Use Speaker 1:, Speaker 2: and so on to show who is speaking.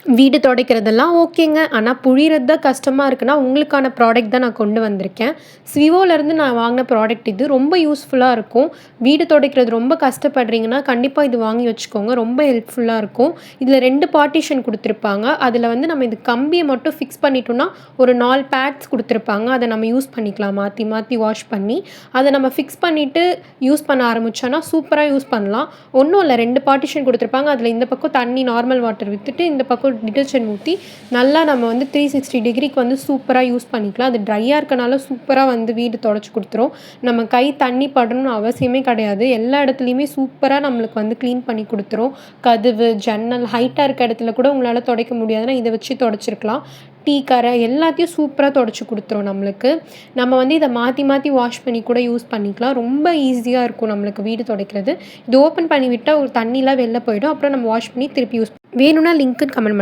Speaker 1: வீடு துடைக்கிறதெல்லாம் ஓகேங்க. ஆனா புழியறது தான் கஷ்டமா இருக்குன்னா, உங்களுக்கான ப்ராடக்ட் தான் நான் கொண்டு வந்திருக்கேன். ஸ்விவோலேருந்து நான் வாங்குன ப்ராடக்ட் இது. ரொம்ப யூஸ்ஃபுல்லா இருக்கும். வீடு துடைக்கிறது ரொம்ப கஷ்டப்படுறீங்கன்னா, கண்டிப்பா இது வாங்கி வச்சுக்கோங்க. ரொம்ப ஹெல்ப்ஃபுல்லா இருக்கும். இதில 2 பார்ட்டிஷன் குடுத்துருப்பாங்க. அதில வந்து நம்ம இந்த கம்பிய மட்டும் ஃபிக்ஸ் பண்ணிட்டோம்னா, ஒரு 4 பேட்ஸ் குடுத்துருப்பாங்க. அத நம்ம யூஸ் பண்ணிக்கலாம் மாத்தி மாத்தி வாஷ் பண்ணி. அத நம்ம ஃபிக்ஸ் பண்ணிட்டு யூஸ் பண்ண ஆரம்பிச்சோம்னா, சூப்பரா யூஸ் பண்ணலாம். ஒண்ணும் இல்ல 2 பார்ட்டிஷன் குடுத்துருப்பாங்க. அதில இந்த பக்கம் தண்ணி நார்மல் வாட்டர் விட்டுட்டு, இந்த பக்கம் டிட்டர்ஜென்ட் ஊத்தி, நல்லா நம்ம வந்து 360 டிகிரிக்கு வந்து சூப்பரா யூஸ் பண்ணிக்கலாம். அது ட்ரையா இருக்கனால சூப்பரா வந்து வீடு தொடச்சு குடுத்துரும். நம்ம கை தண்ணி படணும்னு அவசியமே கிடையாது. எல்லா இடத்துலயுமே சூப்பரா நம்மளுக்கு வந்து கிளீன் பண்ணி குடுத்துரும். கதவு, ஜன்னல் ஹைட்டா இருக்க இடத்துல கூட உங்களால தொடைக்க முடியாதுன்னா, இத வச்சு தொடச்சிருக்கலாம். டீ கரை எல்லாத்தையும் சூப்பரா தொடச்சு குடுத்துரும் நம்மளுக்கு. நம்ம வந்து இத மாத்தி மாத்தி வாஷ் பண்ணி கூட யூஸ் பண்ணிக்கலாம். ரொம்ப ஈஸியா இருக்கும் நம்மளுக்கு வீடு துடைக்கிறது. இது ஓப்பன் பண்ணி விட்டா ஒரு தண்ணிலாம் வெளில போயிடும். அப்புறம் நம்ம வாஷ் பண்ணி திருப்பி யூஸ் வேணும்னா லிங்க்குன்னு கமெண்ட் பண்ணுங்க.